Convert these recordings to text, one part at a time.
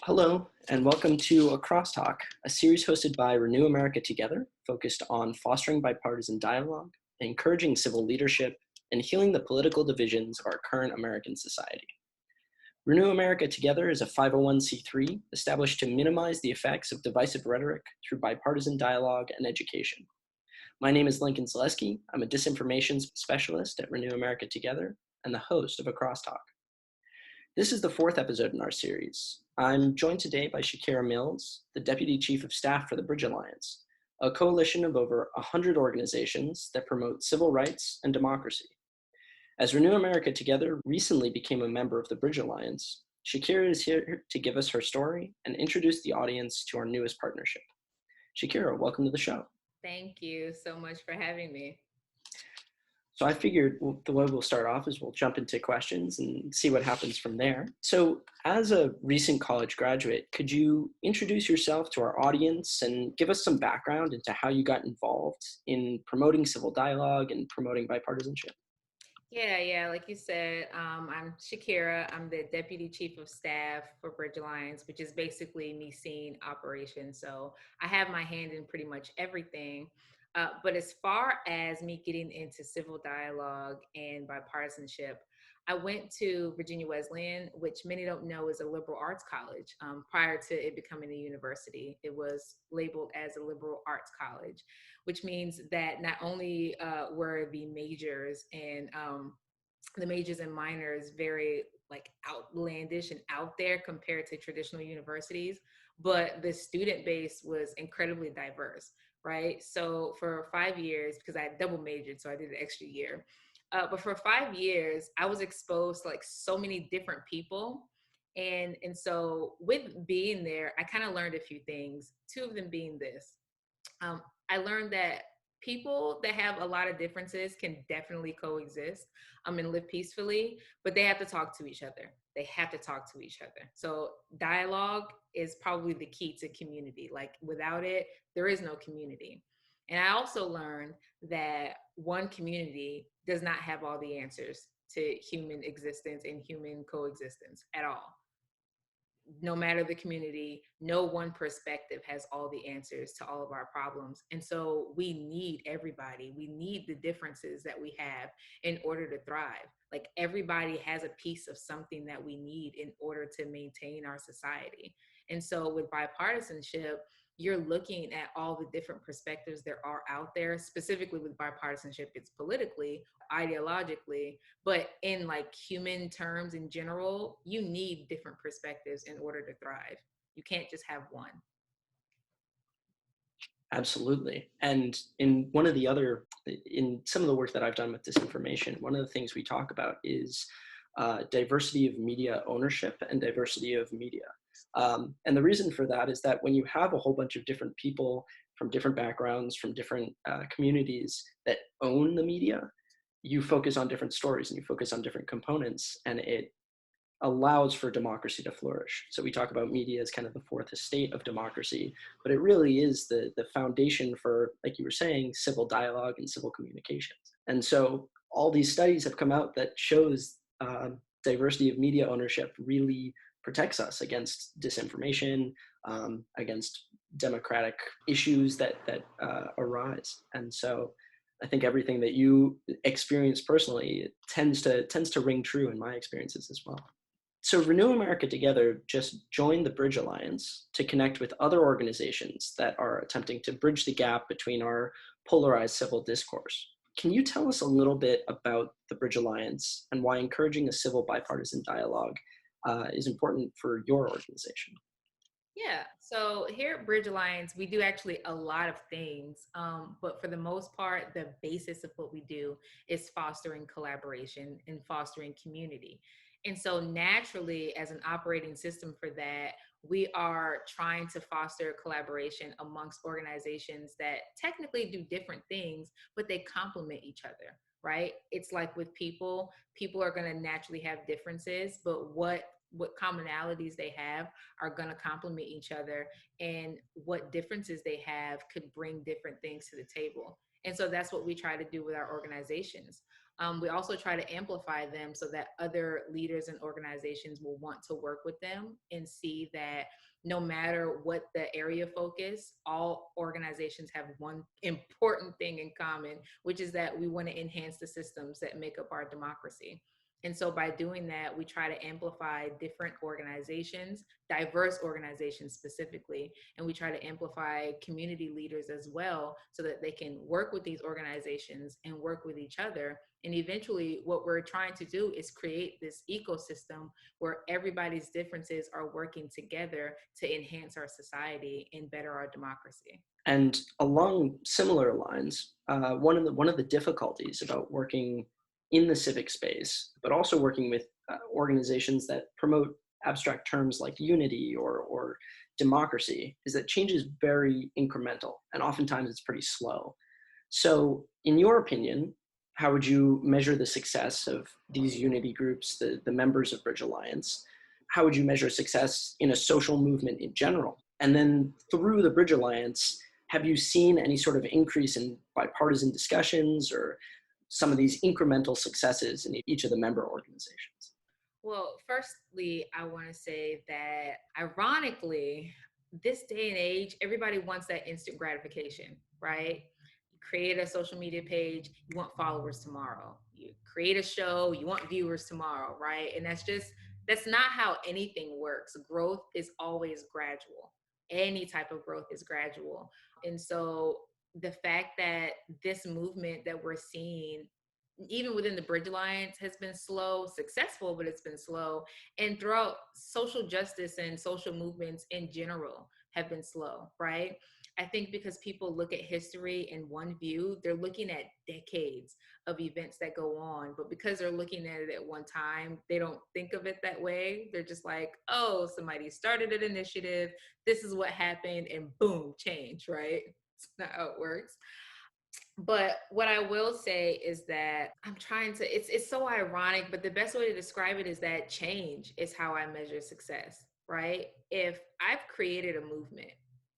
Hello, and welcome to A Crosstalk, a series hosted by Renew America Together, focused on fostering bipartisan dialogue, encouraging civil leadership, and healing the political divisions of our current American society. Renew America Together is a 501c3 established to minimize the effects of divisive rhetoric through bipartisan dialogue and education. My name is Lincoln Zaleski. I'm a disinformation specialist at Renew America Together and the host of A Crosstalk. This is the fourth episode in our series. I'm joined today by Shakira Mills, the Deputy Chief of Staff for the Bridge Alliance, a coalition of over 100 organizations that promote civil rights and democracy. As Renew America Together recently became a member of the Bridge Alliance, Shakira is here to give us her story and introduce the audience to our newest partnership. Shakira, welcome to the show. Thank you so much for having me. So I figured the way we'll start off is we'll jump into questions and see what happens from there. So as a recent college graduate, could you introduce yourself to our audience and give us some background into how you got involved in promoting civil dialogue and promoting bipartisanship? Yeah. Like you said, I'm Shakira. I'm the Deputy Chief of Staff for Bridge Alliance, which is basically me seeing operations. So I have my hand in pretty much everything. But as far as me getting into civil dialogue and bipartisanship, I went to Virginia Wesleyan, which many don't know is a liberal arts college. Prior to it becoming a university, it was labeled as a liberal arts college, which means that not only were the majors and minors very like outlandish and out there compared to traditional universities, but the student base was incredibly diverse, right? So for 5 years, because I had double majored, so I did an extra year. But for 5 years, I was exposed to like so many different people. And so with being there, I kind of learned a few things, two of them being this. I learned that people that have a lot of differences can definitely coexist and live peacefully, but they have to talk to each other. They have to talk to each other. So dialogue is probably the key to community. Like without it, there is no community. And I also learned that one community does not have all the answers to human existence and human coexistence at all. No matter the community, no one perspective has all the answers to all of our problems. And so we need everybody. We need the differences that we have in order to thrive. Like everybody has a piece of something that we need in order to maintain our society. And so with bipartisanship, you're looking at all the different perspectives there are out there. Specifically with bipartisanship, it's politically, ideologically, but in like human terms in general, you need different perspectives in order to thrive. You can't just have one. Absolutely. And in some of the work that I've done with disinformation, one of the things we talk about is diversity of media ownership and diversity of media. And the reason for that is that when you have a whole bunch of different people from different backgrounds, from different communities that own the media, you focus on different stories and you focus on different components, and it allows for democracy to flourish. So we talk about media as kind of the fourth estate of democracy, but it really is the foundation for, like you were saying, civil dialogue and civil communications. And so all these studies have come out that shows diversity of media ownership really protects us against disinformation, against democratic issues that arise. And so I think everything that you experience personally tends to ring true in my experiences as well. So Renew America Together just joined the Bridge Alliance to connect with other organizations that are attempting to bridge the gap between our polarized civil discourse. Can you tell us a little bit about the Bridge Alliance and why encouraging a civil bipartisan dialogue is important for your organization? Yeah. So here at Bridge Alliance, we do actually a lot of things. But for the most part, the basis of what we do is fostering collaboration and fostering community. And so naturally, as an operating system for that, we are trying to foster collaboration amongst organizations that technically do different things, but they complement each other, right? It's like with people are going to naturally have differences, but what commonalities they have are going to complement each other, and what differences they have could bring different things to the table. And so that's what we try to do with our organizations. We also try to amplify them so that other leaders and organizations will want to work with them and see that no matter what the area focus, all organizations have one important thing in common, which is that we want to enhance the systems that make up our democracy. And so by doing that, we try to amplify different organizations, diverse organizations specifically, and we try to amplify community leaders as well so that they can work with these organizations and work with each other. And eventually, what we're trying to do is create this ecosystem where everybody's differences are working together to enhance our society and better our democracy. And along similar lines, one of the difficulties about working in the civic space, but also working with organizations that promote abstract terms like unity or democracy, is that change is very incremental, and oftentimes it's pretty slow. So, in your opinion, how would you measure the success of these unity groups, the members of Bridge Alliance? How would you measure success in a social movement in general? And then through the Bridge Alliance, have you seen any sort of increase in bipartisan discussions or some of these incremental successes in each of the member organizations? Well, firstly, I want to say that ironically, this day and age, everybody wants that instant gratification, right? You create a social media page, you want followers tomorrow. You create a show, you want viewers tomorrow, right? And that's not how anything works. Growth is always gradual. Any type of growth is gradual. And so the fact that this movement that we're seeing even within the Bridge Alliance has been slow, successful, but it's been slow. And throughout social justice and social movements in general have been slow, right? I think because people look at history in one view, they're looking at decades of events that go on. But because they're looking at it at one time, they don't think of it that way. They're just like, oh, somebody started an initiative. This is what happened. And boom, change, right? It's not how it works. But what I will say is that it's so ironic, but the best way to describe it is that change is how I measure success, right? If I've created a movement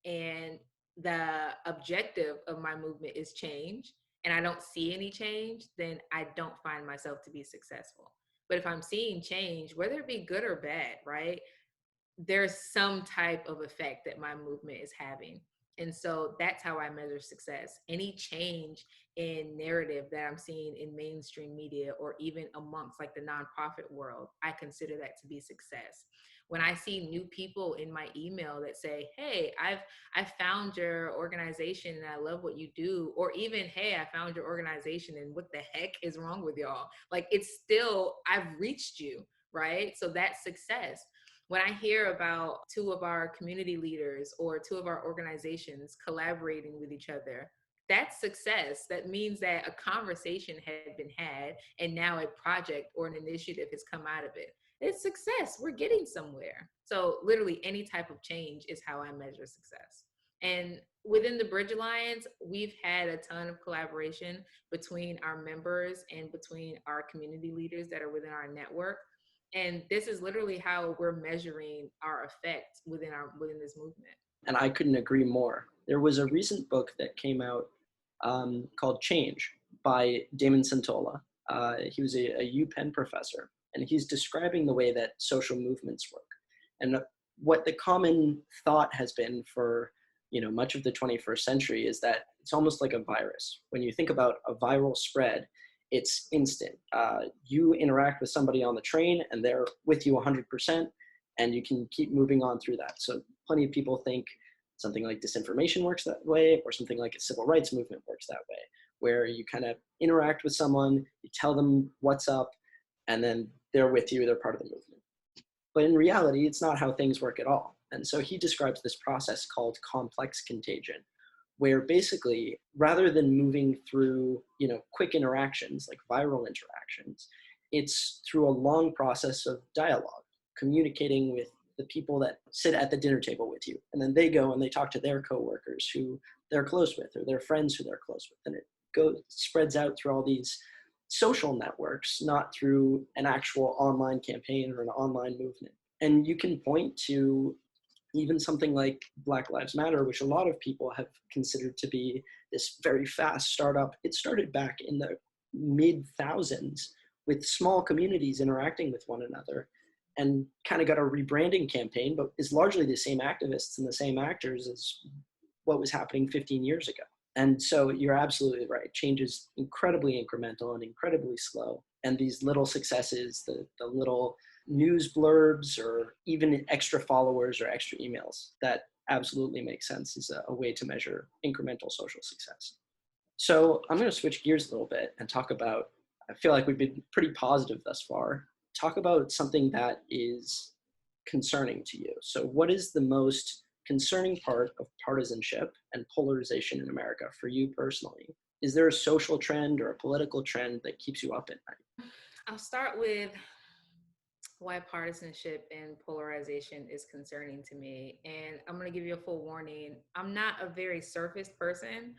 and the objective of my movement is change and I don't see any change, then I don't find myself to be successful. But if I'm seeing change, whether it be good or bad, right? There's some type of effect that my movement is having. And so that's how I measure success. Any change in narrative that I'm seeing in mainstream media or even amongst like the nonprofit world, I consider that to be success. When I see new people in my email that say, "Hey, I found your organization and I love what you do," or even, "Hey, I found your organization and what the heck is wrong with y'all?" Like it's still I've reached you, right? So that's success. When I hear about two of our community leaders or two of our organizations collaborating with each other, that's success. That means that a conversation had been had and now a project or an initiative has come out of it. It's success. We're getting somewhere. So, literally, any type of change is how I measure success. And within the Bridge Alliance, we've had a ton of collaboration between our members and between our community leaders that are within our network, and this is literally how we're measuring our effect within this movement. And I couldn't agree more. There was a recent book that came out called Change by Damon Santola. He was a UPenn professor, and he's describing the way that social movements work. And what the common thought has been for much of the 21st century is that it's almost like a virus. When you think about a viral spread, it's instant. You interact with somebody on the train, and they're with you 100%, and you can keep moving on through that. So plenty of people think something like disinformation works that way, or something like a civil rights movement works that way, where you kind of interact with someone, you tell them what's up, and then they're with you, they're part of the movement. But in reality, it's not how things work at all. And so he describes this process called complex contagion, where basically, rather than moving through quick interactions like viral interactions, it's through a long process of dialogue, communicating with the people that sit at the dinner table with you, and then they go and they talk to their coworkers who they're close with, or their friends who they're close with, and it spreads out through all these social networks, not through an actual online campaign or an online movement. And you can point to even something like Black Lives Matter, which a lot of people have considered to be this very fast startup. It started back in the mid thousands with small communities interacting with one another, and kind of got a rebranding campaign, but is largely the same activists and the same actors as what was happening 15 years ago. And so you're absolutely right. Change is incredibly incremental and incredibly slow. And these little successes, the little news blurbs or even extra followers or extra emails, that absolutely makes sense as a way to measure incremental social success. So I'm going to switch gears a little bit and talk about, I feel like we've been pretty positive thus far. Talk about something that is concerning to you. So what is the most concerning part of partisanship and polarization in America for you personally? Is there a social trend or a political trend that keeps you up at night? I'll start with why partisanship and polarization is concerning to me. And I'm going to give you a full warning. I'm not a very surface person.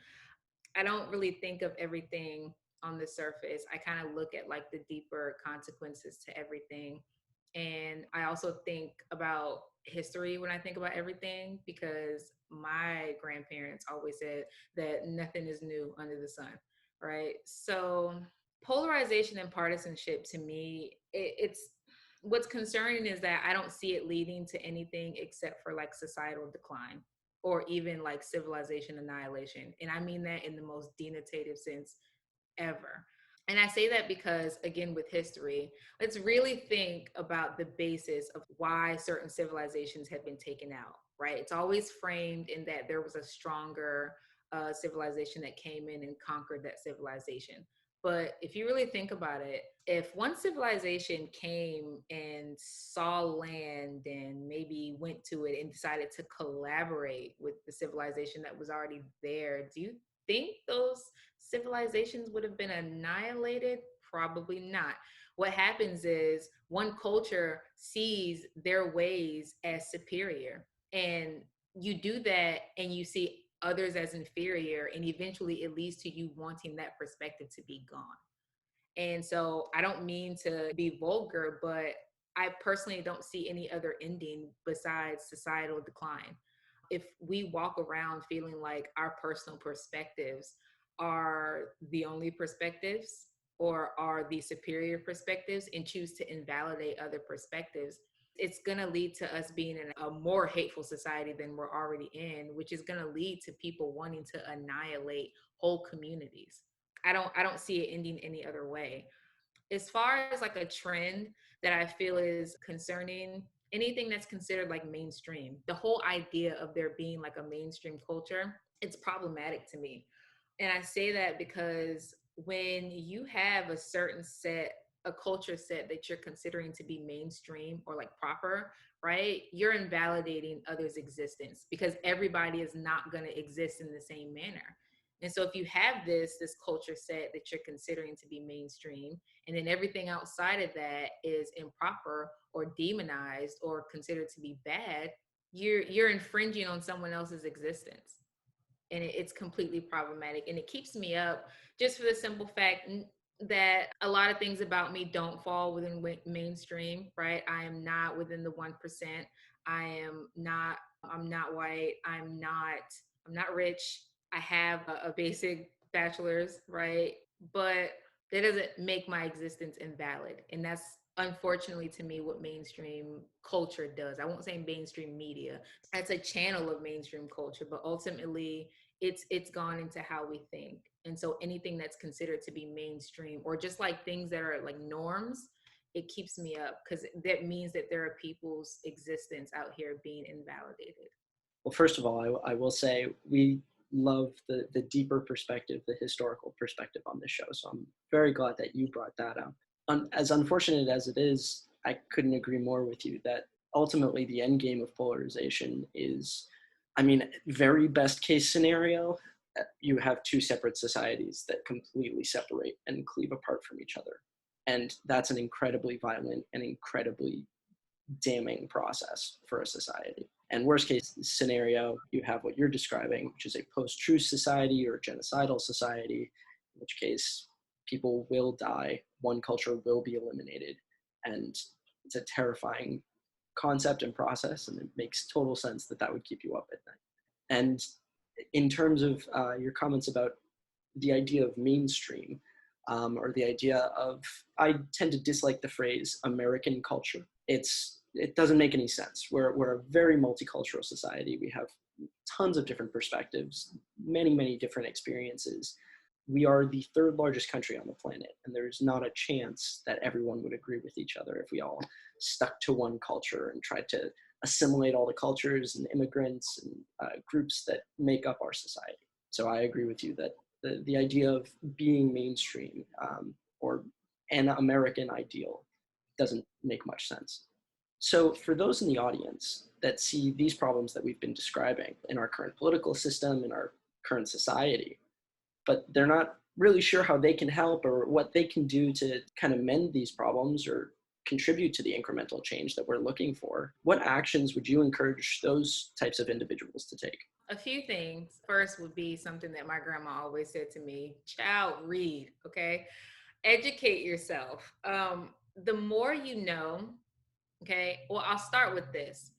I don't really think of everything on the surface. I kind of look at like the deeper consequences to everything. And I also think about history when I think about everything, because my grandparents always said that nothing is new under the sun, right? So polarization and partisanship to me, it's what's concerning is that I don't see it leading to anything except for like societal decline or even like civilization annihilation. And I mean that in the most denotative sense ever. And I say that because, again, with history, let's really think about the basis of why certain civilizations have been taken out, right? It's always framed in that there was a stronger civilization that came in and conquered that civilization. But if you really think about it, if one civilization came and saw land and maybe went to it and decided to collaborate with the civilization that was already there, do you think those civilizations would have been annihilated? Probably not. What happens is one culture sees their ways as superior, and you do that and you see others as inferior, and eventually it leads to you wanting that perspective to be gone. And so I don't mean to be vulgar, but I personally don't see any other ending besides societal decline. If we walk around feeling like our personal perspectives are the only perspectives or are the superior perspectives and choose to invalidate other perspectives, it's going to lead to us being in a more hateful society than we're already in, which is going to lead to people wanting to annihilate whole communities. I don't see it ending any other way. As far as like a trend that I feel is concerning, anything that's considered like mainstream, the whole idea of there being like a mainstream culture, it's problematic to me. And I say that because when you have a certain set, a culture set that you're considering to be mainstream or like proper, right? You're invalidating others' existence because everybody is not going to exist in the same manner. And so if you have this culture set that you're considering to be mainstream, and then everything outside of that is improper or demonized or considered to be bad, you're infringing on someone else's existence. And it's completely problematic. And it keeps me up just for the simple fact that a lot of things about me don't fall within mainstream, right? I am not within the 1%. I'm not white. I'm not rich. I have a basic bachelor's, right? But that doesn't make my existence invalid. And that's unfortunately to me what mainstream culture does. I won't say mainstream media. That's a channel of mainstream culture, but ultimately it's gone into how we think. And so anything that's considered to be mainstream or just like things that are like norms, it keeps me up because that means that there are people's existence out here being invalidated. Well, first of all, I will say we love the deeper perspective, the historical perspective on this show. So I'm very glad that you brought that up. As unfortunate as it is, I couldn't agree more with you that ultimately the end game of polarization is, I mean, very best case scenario, you have two separate societies that completely separate and cleave apart from each other. And that's an incredibly violent and incredibly damning process for a society. And worst case scenario, you have what you're describing, which is a post-truth society or genocidal society, in which case people will die, one culture will be eliminated. And it's a terrifying concept and process, and it makes total sense that that would keep you up at night. And in terms of your comments about the idea of mainstream, or the idea of, I tend to dislike the phrase American culture. It doesn't make any sense. We're a very multicultural society. We have tons of different perspectives, many different experiences. We are the third largest country on the planet, and there's not a chance that everyone would agree with each other if we all stuck to one culture and tried to assimilate all the cultures and immigrants and groups that make up our society. So I agree with you that the idea of being mainstream or an American ideal doesn't make much sense. So for those in the audience that see these problems that we've been describing in our current political system, in our current society, but they're not really sure how they can help or what they can do to kind of mend these problems or contribute to the incremental change that we're looking for, what actions would you encourage those types of individuals to take? A few things. First would be something that my grandma always said to me: child, read, okay? Educate yourself. The more you know, okay, well, I'll start with this.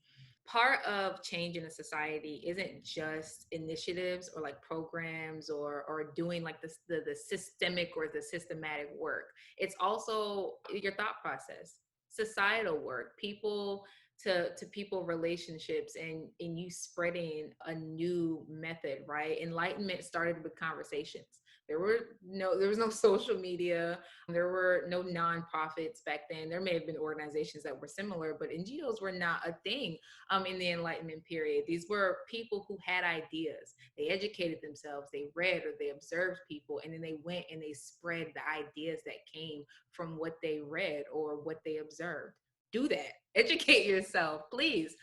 Part of change in a society isn't just initiatives or like programs or doing like the systemic or the systematic work. It's also your thought process, societal work, people to people relationships, and you spreading a new method, right? Enlightenment started with conversations. There was no social media. There were no nonprofits back then. There may have been organizations that were similar, but NGOs were not a thing in the Enlightenment period. These were people who had ideas. They educated themselves, they read or they observed people, and then they went and they spread the ideas that came from what they read or what they observed. Do that. Educate yourself, please.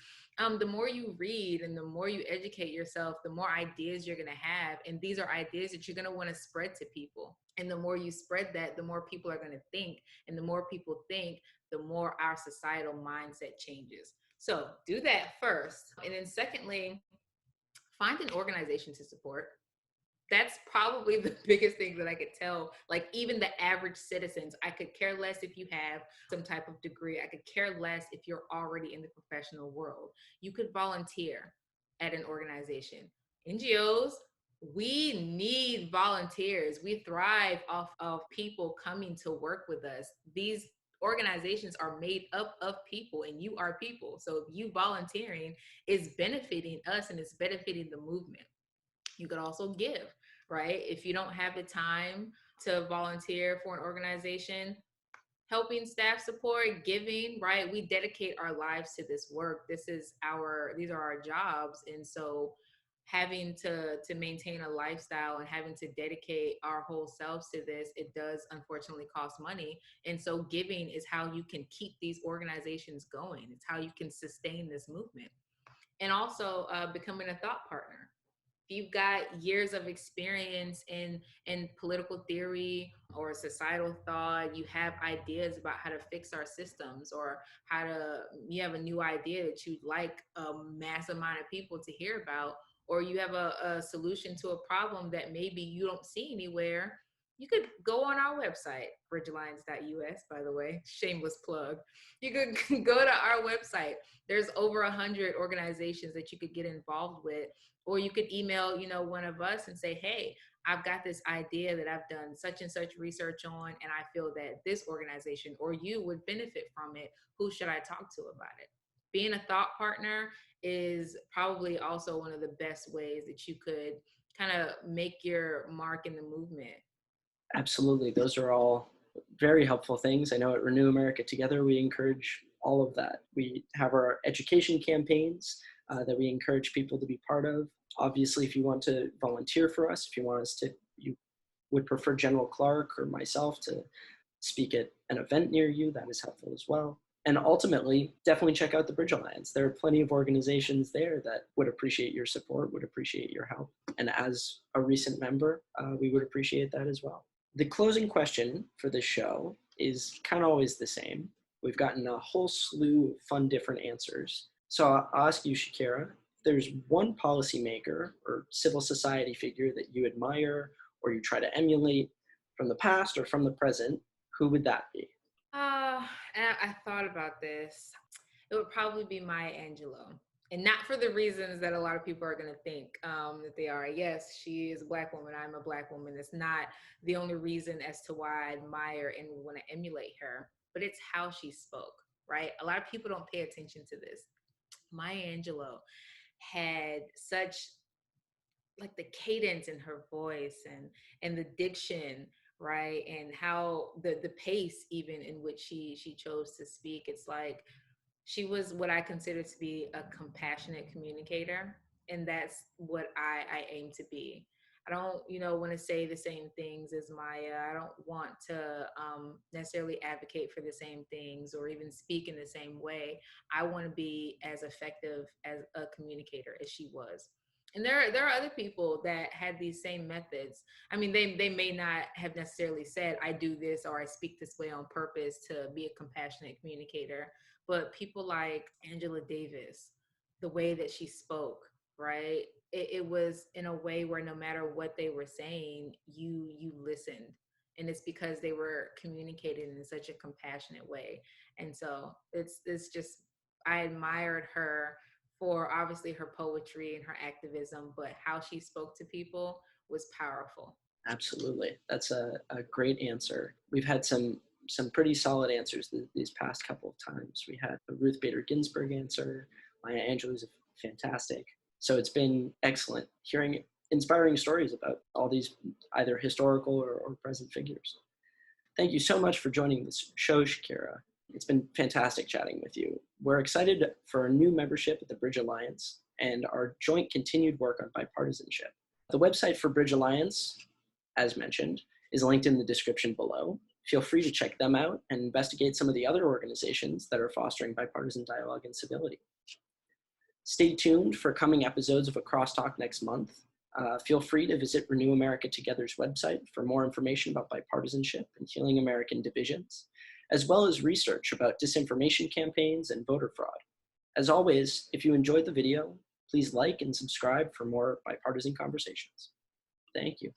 The more you read and the more you educate yourself, the more ideas you're going to have. And these are ideas that you're going to want to spread to people. And the more you spread that, the more people are going to think. And the more people think, the more our societal mindset changes. So do that first. And then secondly, find an organization to support. That's probably the biggest thing that I could tell. Like, even the average citizens, I could care less if you have some type of degree. I could care less if you're already in the professional world. You could volunteer at an organization. NGOs, we need volunteers. We thrive off of people coming to work with us. These organizations are made up of people, and you are people. So if you volunteering is benefiting us and it's benefiting the movement. You could also give, right? If you don't have the time to volunteer for an organization, helping staff support, giving, right? We dedicate our lives to this work. These are our jobs. And so having to maintain a lifestyle and having to dedicate our whole selves to this, it does unfortunately cost money. And so giving is how you can keep these organizations going. It's how you can sustain this movement. And also becoming a thought partner. If you've got years of experience in political theory or societal thought, you have ideas about how to fix our systems, or you have a new idea that you'd like a mass amount of people to hear about, or you have a solution to a problem that maybe you don't see anywhere, you could go on our website, bridgelines.us, by the way, shameless plug. You could go to our website. There's over 100 organizations that you could get involved with, or you could email, one of us and say, hey, I've got this idea that I've done such and such research on, and I feel that this organization or you would benefit from it. Who should I talk to about it? Being a thought partner is probably also one of the best ways that you could kind of make your mark in the movement. Absolutely. Those are all very helpful things. I know at Renew America Together, we encourage all of that. We have our education campaigns that we encourage people to be part of. Obviously, if you want to volunteer for us, if you would prefer General Clark or myself to speak at an event near you, that is helpful as well. And ultimately, definitely check out the Bridge Alliance. There are plenty of organizations there that would appreciate your support, would appreciate your help. And as a recent member, we would appreciate that as well. The closing question for this show is kind of always the same. We've gotten a whole slew of fun different answers. So I'll ask you, Shakira, if there's one policymaker or civil society figure that you admire or you try to emulate from the past or from the present, who would that be? And I thought about this. It would probably be Maya Angelou. And not for the reasons that a lot of people are going to think that they are. Yes, she is a Black woman. I'm a Black woman. It's not the only reason as to why I admire and want to emulate her, but it's how she spoke, right? A lot of people don't pay attention to this. Maya Angelou had such like the cadence in her voice and the diction, right, and how the pace even in which she chose to speak. It's like she was what I consider to be a compassionate communicator, and that's what I aim to be. I don't, want to say the same things as Maya. I don't want to necessarily advocate for the same things or even speak in the same way. I want to be as effective as a communicator as she was. And there are other people that had these same methods. I mean, they may not have necessarily said I do this or I speak this way on purpose to be a compassionate communicator, but people like Angela Davis, the way that she spoke, right? It was in a way where no matter what they were saying, you listened. And it's because they were communicating in such a compassionate way. And so it's just, I admired her for obviously her poetry and her activism, but how she spoke to people was powerful. Absolutely. That's a great answer. We've had some pretty solid answers these past couple of times. We had a Ruth Bader Ginsburg answer. Maya Angelou's fantastic. So it's been excellent hearing inspiring stories about all these either historical or present figures. Thank you so much for joining this show, Shakira. It's been fantastic chatting with you. We're excited for a new membership at the Bridge Alliance and our joint continued work on bipartisanship. The website for Bridge Alliance, as mentioned, is linked in the description below. Feel free to check them out and investigate some of the other organizations that are fostering bipartisan dialogue and civility. Stay tuned for coming episodes of A Crosstalk next month. Feel free to visit Renew America Together's website for more information about bipartisanship and healing American divisions, as well as research about disinformation campaigns and voter fraud. As always, if you enjoyed the video, please like and subscribe for more bipartisan conversations. Thank you.